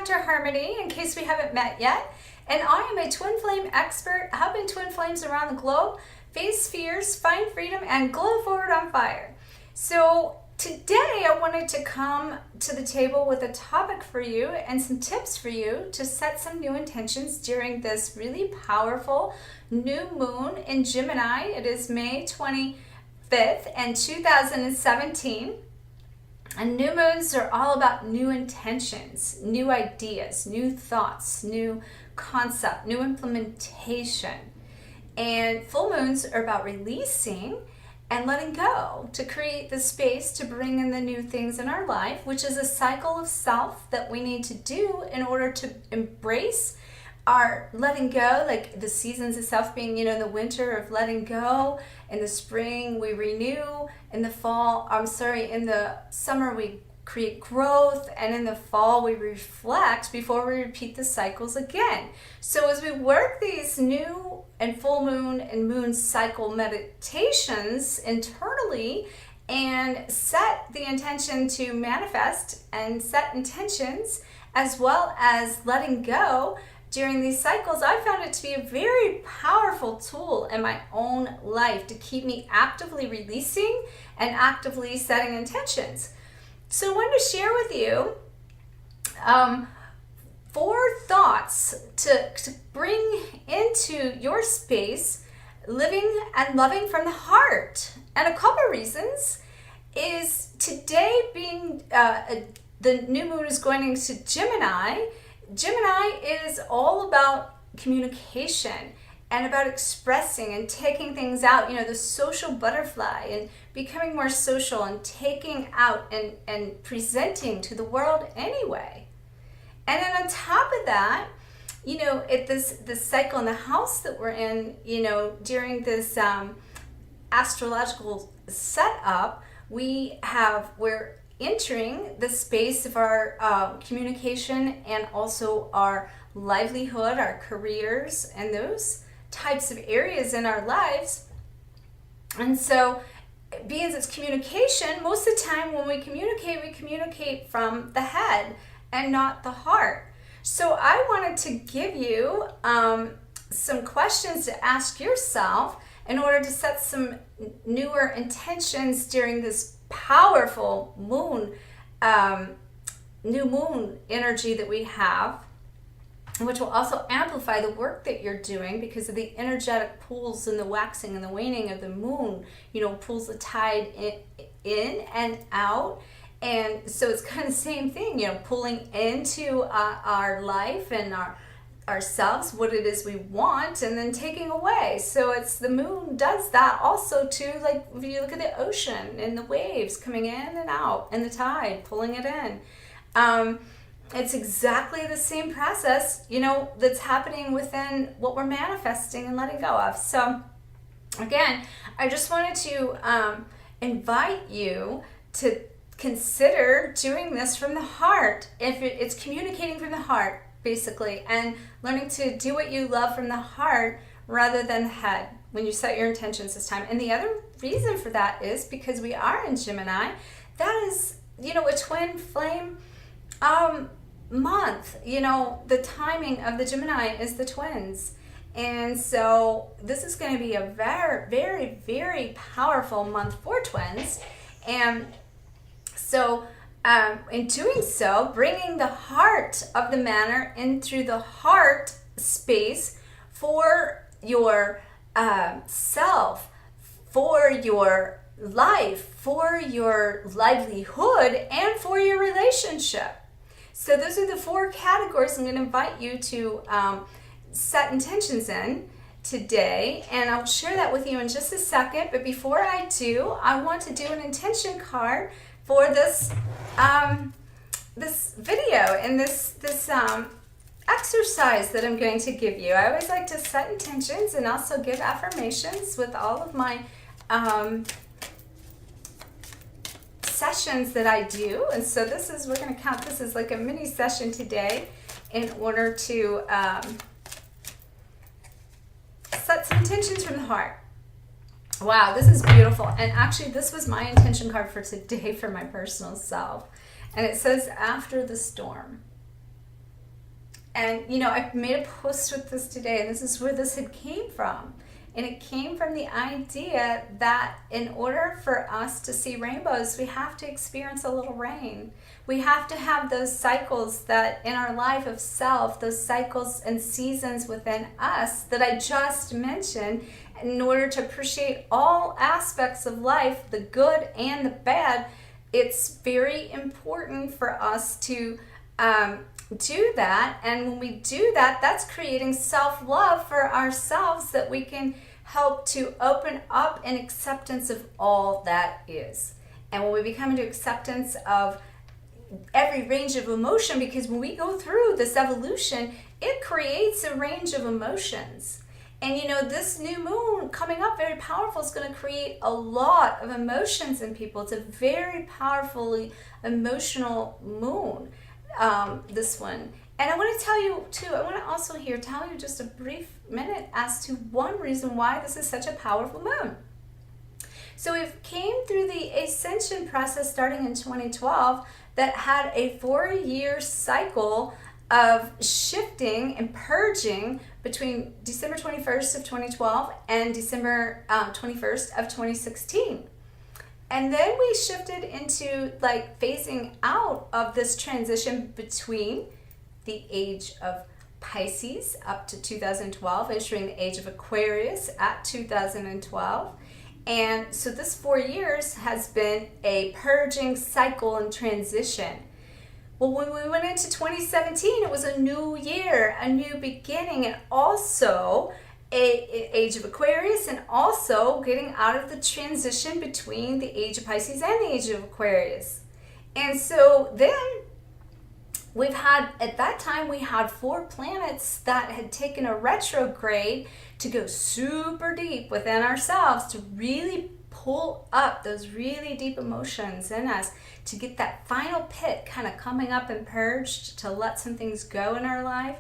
Dr. Harmony, in case we haven't met yet, and I am a twin flame expert, helping twin flames around the globe face fears, find freedom, and glow forward on fire. So today I wanted to come to the table with a topic for you and some tips for you to set some new intentions during this really powerful new moon in Gemini. It is May 25th and 2017. And new moons are all about new intentions, new ideas, new thoughts, new concept, new implementation. And full moons are about releasing and letting go to create the space to bring in the new things in our life, which is a cycle of self that we need to do in order to embrace our letting go, like the seasons itself being, in the winter of letting go, in the spring we renew, in the in the summer we create growth, and in the fall we reflect before we repeat the cycles again. So as we work these new and full moon and moon cycle meditations internally and set the intention to manifest and set intentions as well as letting go during these cycles, I found it to be a very powerful tool in my own life to keep me actively releasing and actively setting intentions. So I wanted to share with you 4 thoughts to bring into your space, living and loving from the heart. And a couple reasons is today being the new moon is going into Gemini. Gemini is all about communication and about expressing and taking things out, the social butterfly and becoming more social and taking out and presenting to the world anyway. And then on top of that, this cycle in the house that we're in, during this astrological setup, we're entering the space of our communication and also our livelihood, our careers, and those types of areas in our lives. And so, being it's communication, most of the time when we communicate from the head and not the heart. So I wanted to give you some questions to ask yourself in order to set some newer intentions during this powerful new moon energy that we have, which will also amplify the work that you're doing because of the energetic pulls and the waxing and the waning of the moon, pulls the tide in and out. And so it's kind of the same thing, pulling into our life and ourselves, what it is we want, and then taking away. So it's the moon does that also too, like if you look at the ocean and the waves coming in and out and the tide pulling it in. It's exactly the same process, that's happening within what we're manifesting and letting go of. So again, I just wanted to invite you to consider doing this from the heart. If it's communicating from the heart, basically, and learning to do what you love from the heart rather than the head when you set your intentions this time. And the other reason for that is because we are in Gemini. That is, a twin flame month. The timing of the Gemini is the twins. And so this is going to be a very, very, very powerful month for twins. And so in doing so, bringing the heart of the manner in through the heart space for your self, for your life, for your livelihood, and for your relationship. So those are the 4 categories I'm going to invite you to set intentions in today, and I'll share that with you in just a second. But before I do, I want to do an intention card for this this video and this exercise that I'm going to give you. I always like to set intentions and also give affirmations with all of my sessions that I do. And so we're going to count this as like a mini session today in order to set some intentions from the heart. Wow, this is beautiful. And actually, this was my intention card for today for my personal self. And it says, after the storm. And, you know, I made a post with this today, and this is where this had came from. And it came from the idea that in order for us to see rainbows, we have to experience a little rain. We have to have those cycles that in our life of self, those cycles and seasons within us that I just mentioned, in order to appreciate all aspects of life, the good and the bad. It's very important for us to do that. And when we do that, that's creating self-love for ourselves, that we can help to open up an acceptance of all that is. And when we become into acceptance of every range of emotion, because when we go through this evolution, it creates a range of emotions. And you know, this new moon coming up, very powerful, is going to create a lot of emotions in people. It's a very powerfully emotional moon, this one. And I want to tell you too, I want to also here tell you just a brief minute as to one reason why this is such a powerful moon. So we came through the Ascension process starting in 2012 that had a 4-year cycle of shifting and purging between December 21st of 2012 and December 21st of 2016. And then we shifted into like phasing out of this transition between the age of Pisces up to 2012, entering the age of Aquarius at 2012. And so this 4 years has been a purging cycle and transition. Well, when we went into 2017, it was a new year, a new beginning, and also a age of Aquarius, and also getting out of the transition between the age of Pisces and the age of Aquarius. And so then we've had, at that time, we had 4 planets that had taken a retrograde to go super deep within ourselves, to really pull up those really deep emotions in us, to get that final pit kind of coming up and purged, to let some things go in our life,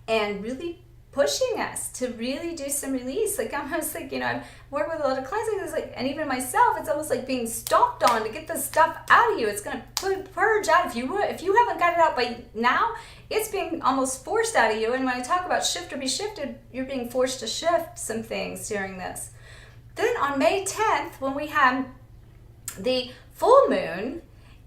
and really pushing us to really do some release. Like, I'm almost like, you know, I've worked with a lot of clients like this, like, and even myself, it's almost like being stomped on to get this stuff out of you. It's going to purge out. If you haven't got it out by now, it's being almost forced out of you. And when I talk about shift or be shifted, you're being forced to shift some things during this. Then on May 10th, when we had the full moon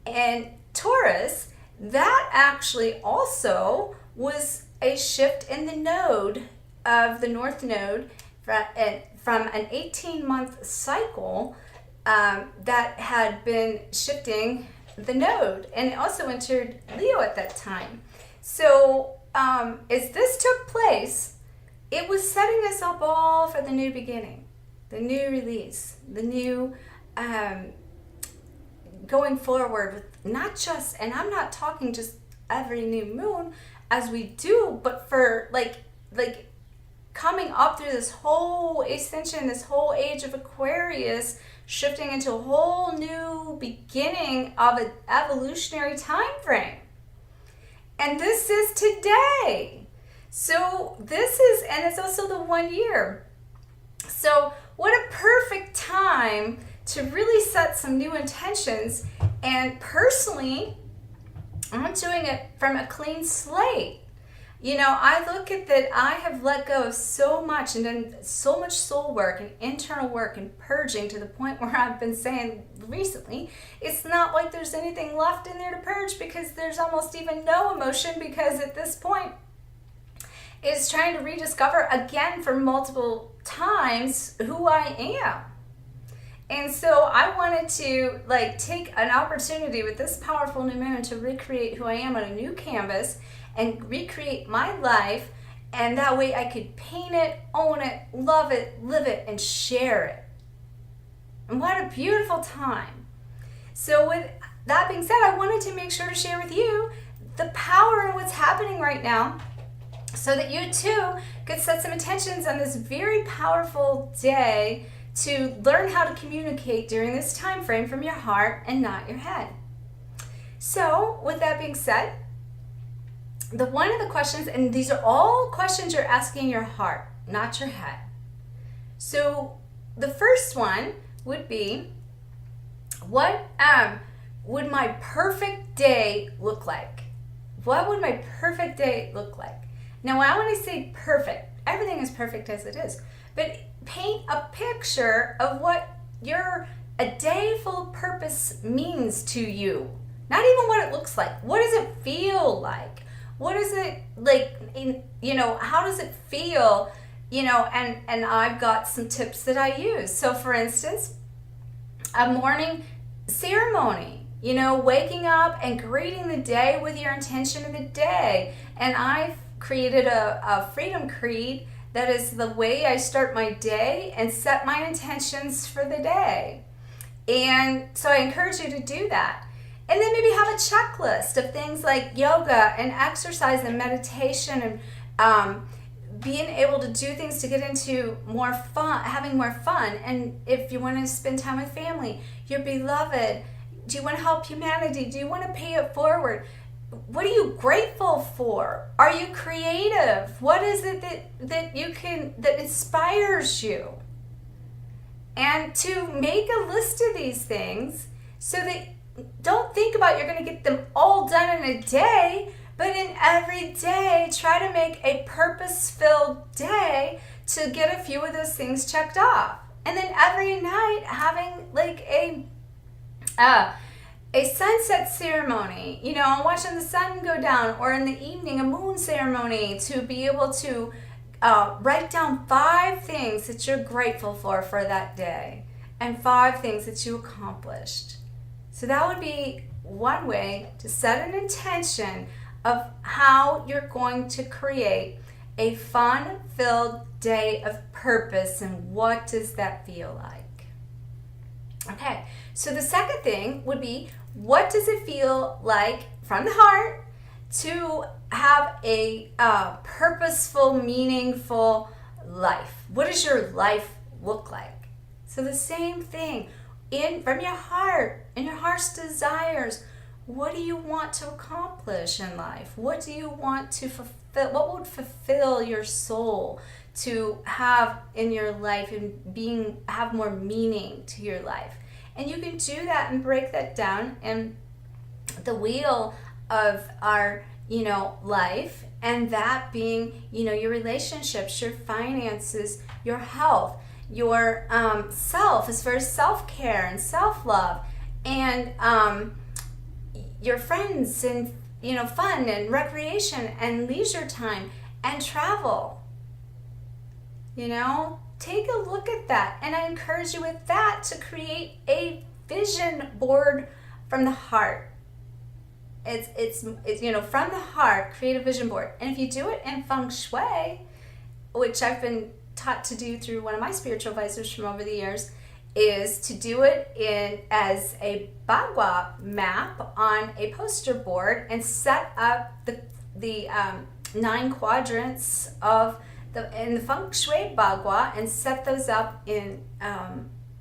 in Taurus, that actually also was a shift in the node of the North Node from an 18-month cycle that had been shifting the node, and it also entered Leo at that time. So as this took place, it was setting us up all for the new beginning, the new release, the new going forward with not just, and I'm not talking just every new moon as we do, but for like coming up through this whole ascension, this whole age of Aquarius, shifting into a whole new beginning of an evolutionary time frame. And this is today. So this is, and it's also the 1 year. So what a perfect time to really set some new intentions. And personally, I'm doing it from a clean slate. You know, I look at that I have let go of so much and done so much soul work and internal work and purging, to the point where I've been saying recently, it's not like there's anything left in there to purge, because there's almost even no emotion, because at this point it's trying to rediscover again for multiple times who I am. And so I wanted to like take an opportunity with this powerful new moon to recreate who I am on a new canvas and recreate my life, and that way I could paint it, own it, love it, live it, and share it. And what a beautiful time. So with that being said, I wanted to make sure to share with you the power of what's happening right now, so that you too could set some intentions on this very powerful day to learn how to communicate during this time frame from your heart and not your head. So with that being said, one of the questions, and these are all questions you're asking your heart, not your head. So the first one would be, what would my perfect day look like? What would my perfect day look like? Now, when I say perfect, everything is perfect as it is, but paint a picture of what a day full of purpose means to you. Not even what it looks like. What does it feel like? What is it like, how does it feel? And I've got some tips that I use. So for instance, a morning ceremony, waking up and greeting the day with your intention of the day. And I've created a freedom creed that is the way I start my day and set my intentions for the day. And so I encourage you to do that. And then maybe have a checklist of things like yoga and exercise and meditation and being able to do things to get into more fun, having more fun. And if you want to spend time with family, your beloved, do you want to help humanity? Do you want to pay it forward? What are you grateful for? Are you creative? What is it that inspires you? And to make a list of these things so that don't think about you're going to get them all done in a day, but in every day, try to make a purpose-filled day to get a few of those things checked off. And then every night having like a sunset ceremony, watching the sun go down, or in the evening, a moon ceremony, to be able to write down 5 things that you're grateful for that day and 5 things that you accomplished. So that would be one way to set an intention of how you're going to create a fun-filled day of purpose, and what does that feel like? Okay, so the second thing would be, what does it feel like from the heart to have a purposeful, meaningful life? What does your life look like? So the same thing, from your heart, and your heart's desires. What do you want to accomplish in life? What do you want to fulfill? What would fulfill your soul to have in your life and have more meaning to your life? And you can do that and break that down in the wheel of our, life, and that being, your relationships, your finances, your health, your self, as far as self-care and self-love, and your friends, and fun and recreation and leisure time and travel. Take a look at that, and I encourage you with that to create a vision board from the heart. It's from the heart, create a vision board. And if you do it in feng shui, which I've been taught to do through one of my spiritual advisors from over the years, is to do it as a bagua map on a poster board and set up the 9 quadrants in the feng shui bagua, and set those up in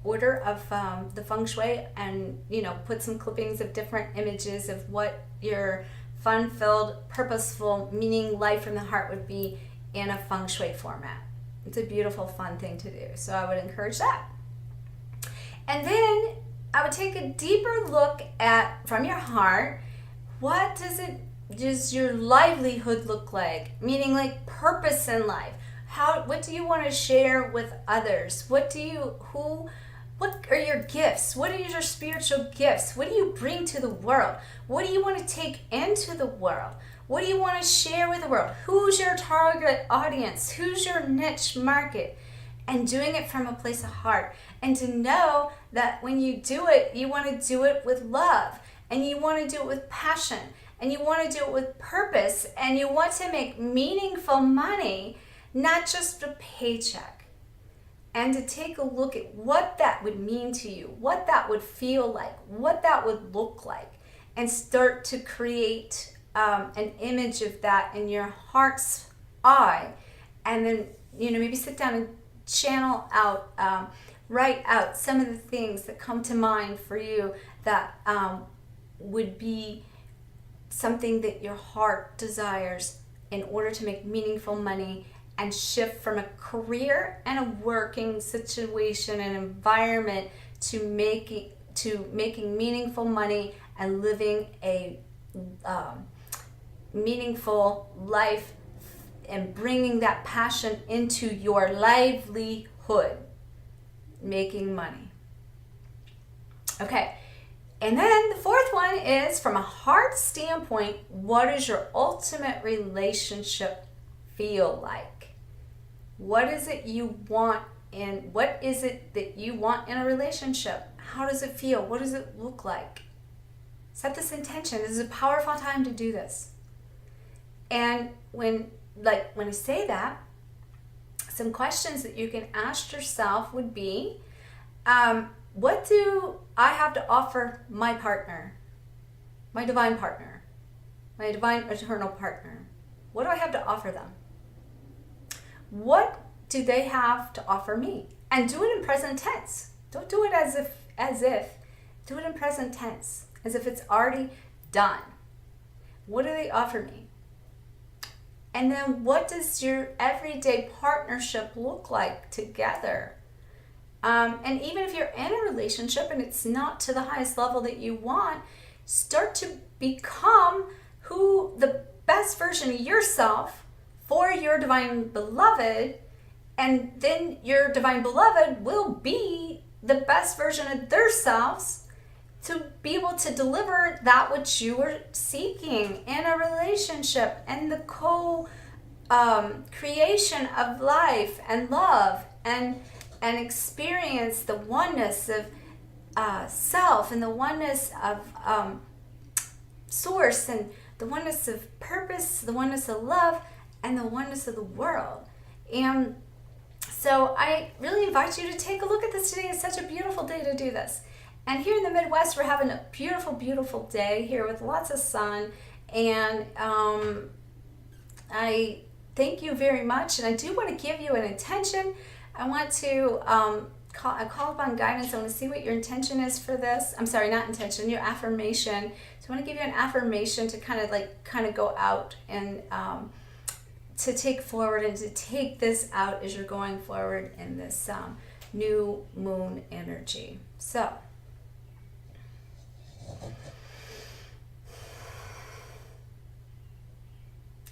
order of the feng shui, and put some clippings of different images of what your fun-filled, purposeful, meaning life from the heart would be in a feng shui format. It's a beautiful, fun thing to do. So I would encourage that. And then I would take a deeper look at, from your heart, what does your livelihood look like? Meaning like purpose in life. What do you want to share with others? What are your gifts? What are your spiritual gifts? What do you bring to the world? What do you want to take into the world? What do you want to share with the world? Who's your target audience? Who's your niche market? And doing it from a place of heart. And to know that when you do it, you want to do it with love. And you want to do it with passion. And you want to do it with purpose. And you want to make meaningful money, not just a paycheck. And to take a look at what that would mean to you, what that would feel like, what that would look like, and start to create an image of that in your heart's eye. And then, maybe sit down and channel out, write out some of the things that come to mind for you that would be something that your heart desires in order to make meaningful money and shift from a career and a working situation and environment to making meaningful money and living a meaningful life and bringing that passion into your livelihood, making money. Okay, and then the fourth one is from a heart standpoint, what does your ultimate relationship feel like? What is it you want in, what is it that you want in a relationship? How does it feel? What does it look like? Set this intention. This is a powerful time to do this. And when I say that, some questions that you can ask yourself would be, what do I have to offer my partner, my divine partner, my divine eternal partner? What do I have to offer them? What do they have to offer me? And do it in present tense. Don't do it as if. Do it in present tense, as if it's already done. What do they offer me? And then what does your everyday partnership look like together? And even if you're in a relationship and it's not to the highest level that you want, start to become the best version of yourself for your divine beloved, and then your divine beloved will be the best version of their selves to be able to deliver that which you are seeking in a relationship, and the creation of life and love, and experience the oneness of self, and the oneness of source, and the oneness of purpose, the oneness of love, and the oneness of the world. And so I really invite you to take a look at this today. It's such a beautiful day to do this. And here in the Midwest, we're having a beautiful, beautiful day here with lots of sun. And I thank you very much. And I do want to give you an intention. I want to call upon guidance. I want to see what your intention is for this. I'm sorry, not intention, your affirmation. So I want to give you an affirmation to kind of go out and to take forward, and to take this out as you're going forward in this new moon energy. So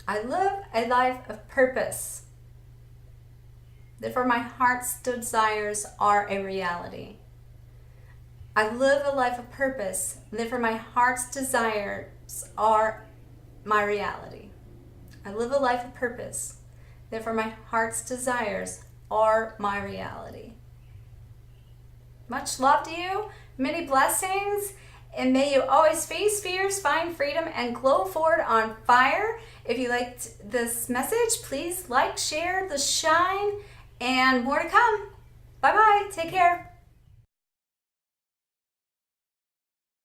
I live a life of purpose. Therefore, my heart's desires are a reality. I live a life of purpose. Therefore, my heart's desires are my reality. I live a life of purpose. Therefore, my heart's desires are my reality. Much love to you. Many blessings. And may you always face fears, find freedom, and glow forward on fire. If you liked this message, please like, share the shine, and more to come. Bye-bye. Take care.